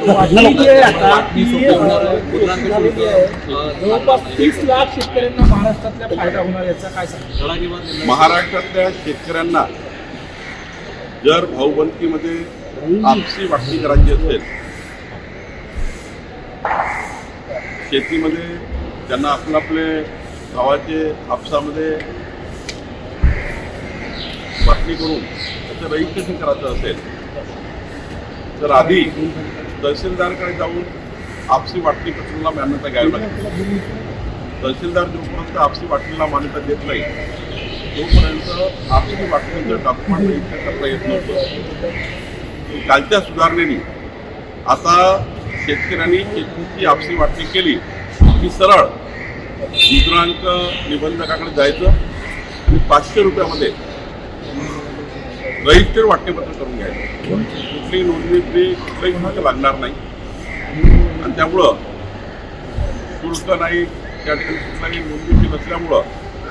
वाढली जी आहे आता ती झालेली आहे. जवळपास 30 लाख शेतकऱ्यांना महाराष्ट्रातल्या फायदा होणार याचा काय सांगा? महाराष्ट्रातल्या शेतकऱ्यांना जर भाऊबंदकीमध्ये आपसी वाटणी करायची असेल, शेतीमध्ये त्यांना आपले गावाचे आपसामध्ये वाटणी करून त्याचं रजिस्ट्रेशन करायचं असेल तर आधी तहसीलदारकडे जाऊन आपसी वाटणी प्रक्रियेला मान्यता घ्यावी लागते. तहसीलदार जोपर्यंत आपसी वाटणीला मान्यता देत नाही तोपर्यंत आपसी वाटणीचं डॉक्युमेंट रजिस्टर करता येत नव्हतं. कालच्या सुधारणेने आता शेतकऱ्यांनी शेतीची आपसी वाटणी केली की सरळ मुद्रांक निबंधकाकडे जायचं आणि 500 रुपयामध्ये रजिस्टर वाटणीपत्र करून घ्यायचं. कुठली नोंदणी फी कुठलाही शुल्क लागणार नाही आणि त्यामुळं शुल्क नाही, त्या ठिकाणी कुठलाही नोंदणी फी नसल्यामुळं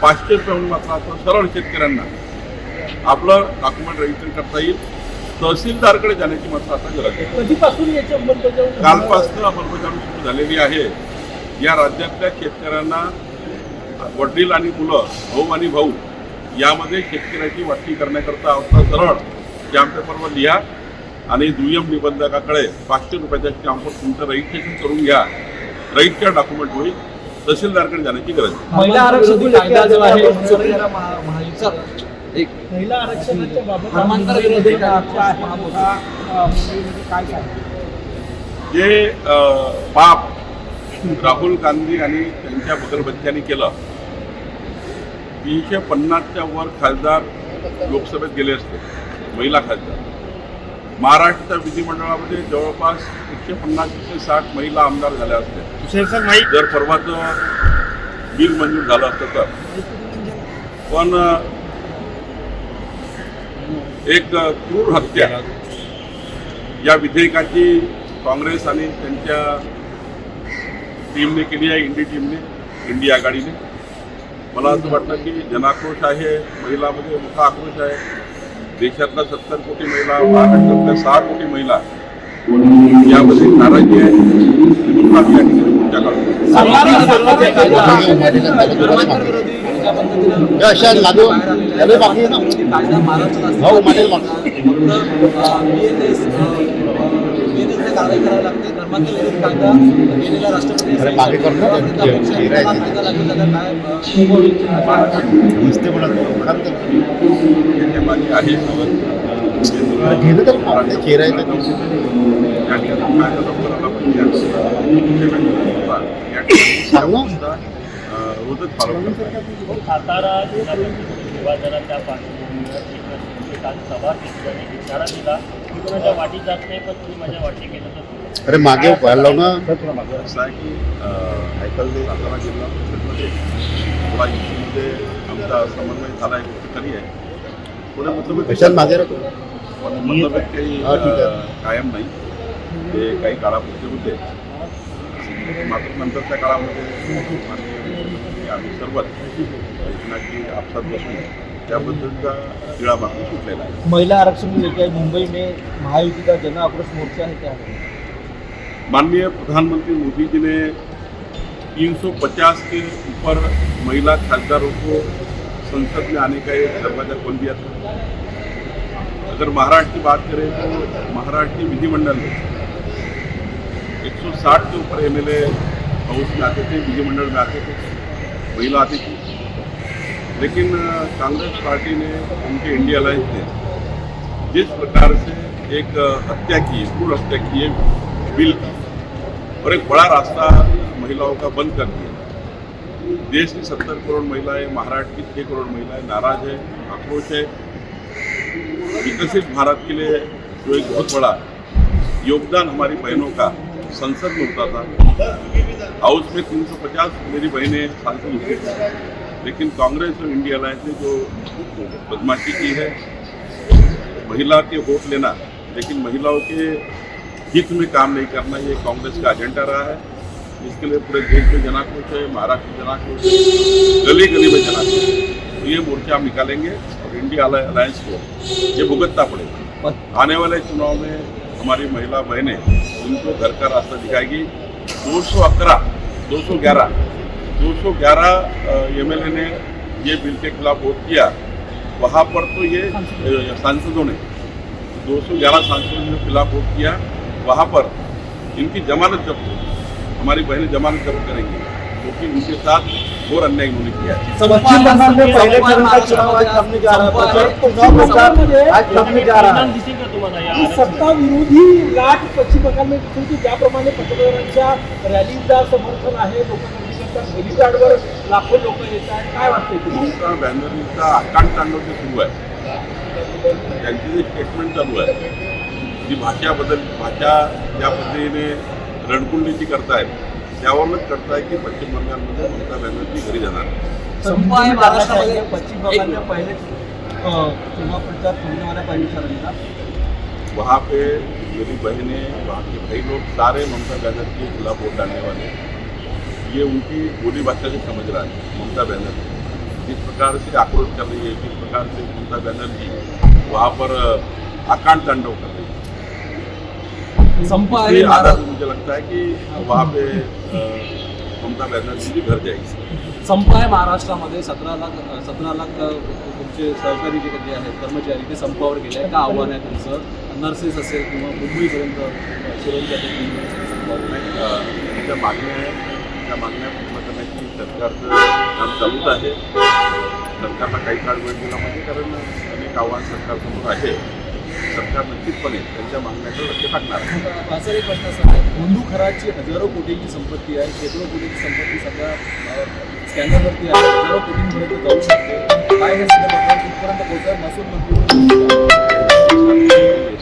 500 रुपयाहून मात्र आता सरळ शेतकऱ्यांना आपलं डॉक्युमेंट रजिस्टर करता येईल. तहसीलदारकडे जाण्याची मात्र आता गरज आहे. कधीपासून याची अंमलबजावणी? कालपासून अंमलबजावणी सुरू झालेली आहे. या राज्यातल्या शेतकऱ्यांना वडील आणि मुलं, भाऊ आणि भाऊ यामध्ये शेतकऱ्याची वाटणी करण्याकरता आता सरळ स्टॅम्प पेपरवर लिहा आणि दुय्यम निबंधकाकडे 500 रुपयाच्या स्टॅम्पवर तुमचं रजिस्ट्रेशन करून घ्या. रजिस्टर डॉक्युमेंट होईल. तहसीलदारकडे जाण्याची गरज आहे. महिला आरक्षण कायदा जो आहे महिला आरक्षणाच्या बाबत मुंबईमध्ये काय सांगतो? जे पाप राहुल गांधी आणि त्यांच्या बगलबच्च्यांनी केलं, 350च्या वर खासदार लोकसभेत गेले असते, महिला खासदार. महाराष्ट्र विधिमंडळामध्ये जवळपास 150-160 महिला आमदार झाल्या असत्या जर परवाचं बिल मंजूर झालं असतं तर. पण एक क्रूर हत्या या विधेयकाची काँग्रेस आणि त्यांच्या टीमने केली आहे, इंडी आघाडीने. मला असं वाटतं की जनाक्रोश आहे, महिलांमध्ये मोठा आक्रोश आहे. देशातल्या 70 कोटी महिला, महाराष्ट्रातल्या 6 कोटी महिला यामध्ये नाराजी आहे. म्हणून आम्ही या ठिकाणी मोर्चा काढतो. सातारा विवादाच्या पार्श्वभूमीवर काल सभा घेतली आणि इशारा दिला की कोणाच्या वाटी जात नाही, पण तुम्ही माझ्या वाटी केलं तर. अरे मागे व्हायला लाव ना. असं आहे की सातारा जिल्हा परिषदमध्ये थोडा इश्यूमध्ये आमचा समन्वय झाला आहे, गोष्ट खरी आहे. थोडं मतलब मागे मतलब काही कायम नाही, ते काही काळापुरते होते. मात्र नंतरच्या काळामध्ये आम्ही सर्वच की आपसात बसून त्याबद्दलचा तिळा बाकी सुटलेला आहे. महिला आरक्षण लेकर मुंबई में महायुति का जन आक्रोश मोर्चा है क्या? माननीय प्रधानमंत्री मोदी जी ने 350 के ऊपर महिला खासदारों को संसद में आने का एक दरवाजा खोल दिया था. अगर महाराष्ट्र की बात करें तो महाराष्ट्र विधिमंडल में 160 के ऊपर MLA हाउस में आते थे, विधिमंडल में आते थे, महिला आती थी. लेकिन कांग्रेस पार्टी ने, उनके इंडिया अलायंस ने जिस प्रकार से एक हत्या की है, क्रूर हत्या की है बिल की, और एक बड़ा रास्ता महिलाओं का बंद कर दिया. देश की 70 करोड़ महिलाएं, महाराष्ट्र की 6 करोड़ महिलाएं नाराज है, आक्रोश है. विकसित भारत के लिए जो एक बहुत बड़ा योगदान हमारी बहनों का संसद में होता था, हाउस में 350 मेरी बहनें सांसद होती थी. लेकिन कांग्रेस और इंडिया अलायंस ने जो बदमाशी की है, महिला के वोट लेना लेकिन महिलाओं के हित में काम नहीं करना, ये कांग्रेस का एजेंडा रहा है. इसके लिए पूरे देश में जनाक्रोश है, महाराष्ट्र में जनाक्रोश है, गली गली में जनाक्रोश है. तो ये मोर्चा हम निकालेंगे और इंडिया अलायंस को ये भुगतना पड़ेगा. आने वाले चुनाव में हमारी महिला बहनें उनको घर का रास्ता दिखाएगी। 211 MLA ने ये बिल के खिलाफ वोट किया, वहाँ पर तो ये सांसदों ने 211 सांसदों ने खिलाफ वोट किया, वहाँ पर इनकी जमानत जब्त होगी, हमारी बहनें जमानत जब्त करेंगी, क्योंकि उनके साथ और अन्याय उन्होंने किया है। पश्चिम बंगाल में पहले चरण का चुनाव आज थमने जा रहा है, आज थमने जा रहा परिणाम है। दिसेल का तुम्हाला या ही आरक्षणाचा? सत्ता विरोधी लाट पश्चिम बंगालमध्ये दिसून की ज्याप्रमाणे पंतप्रधानांच्या रॅलीला समर्थन आहे, लोकांना हेलिपॅडवर लाखो लोक येत आहेत, काय वाटतंय तुम्हाला? ममता बॅनर्जीचा आकांड तांडव जे सुरू आहे, त्यांची जे स्टेटमेंट चालू आहे, जी भाषा ज्या पद्धतीने रणकुंडीची करतायत, त्यावरूनच करताय की पश्चिम बंगालमध्ये ममता बॅनर्जी घरी जाणार. संप आहे महाराष्ट्रामध्ये पश्चिम बंगाल में पहले चुनाव प्रचार होने वाला पहले चरण का। वहाँ पे मेरी बहनें, वहाँ के भाई लोग सारे ममता बनर्जी के खिलाफ वोट डालने वाले हैं। ये उनकी बोली भाषा से समझ रहा है। ममता बनर्जी जिस प्रकार से आक्रोश कर रही है, जिस प्रकार से ममता बनर्जी वहाँ पर आकांड तांडव कर रही है, संप इसके आधार पर मुझे लगता है कि वहाँ पे ममता बनर्जी जी घर जाएगी. संप आहे महाराष्ट्रामध्ये 17 लाख तुमचे सहकारी जे काही आहेत कर्मचारी ते संपावर गेले आहे. का आव्हान आहे तुमचं? नर्सेस असेल किंवा मुंबईपर्यंत शिरोडच्या त्या मागण्या आहेत, त्या मागण्या पूर्ण करण्याची सरकारचं काम चालूच आहे. सरकारला काही काळ वेळ दिला पाहिजे, कारण अनेक आव्हान सरकारसमोर आहे. सरकार निश्चितपणे त्यांच्या मागण्याकडे लक्ष टाकणार आहे. असा एक प्रश्न असा आहे, हिंदू खराची हजारो कोटीची संपत्ती आहे, शेकडो कोटीची संपत्ती सध्या स्कॅनरवरती आहे, हजारो कोटींपर्यंत जाऊ शकते. काय हे सगळं बघा कुठपर्यंत पोहोचणार? महसूल मंत्री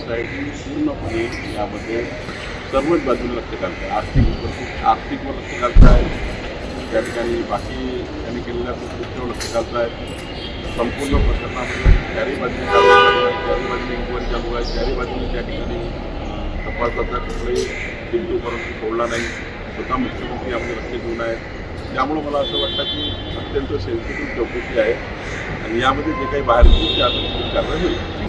SIT पूर्णपणे यामध्ये सर्वच बाजूने लक्ष घालत आहे. आर्थिकवर लक्ष घालत आहे, त्या ठिकाणी बाकी त्यांनी केलेल्या गोष्टींवर लक्ष घालत आहे. संपूर्ण प्रकरणामध्ये चारही बाजूने चालू आहे, चारही बाजूने इन्क्वायरी चालू आहे, चारही बाजूने त्या ठिकाणी तपासाचा कुठलाही बिंदूपर्यंत सोडला नाही. स्वतः मुख्यमंत्री यामध्ये लक्ष देऊन आहेत. त्यामुळं मला असं वाटतं की अत्यंत सेन्सिटिव्ह चौकशी आहे आणि यामध्ये जे काही बाहेर येईल ते आता कारवाई होईल.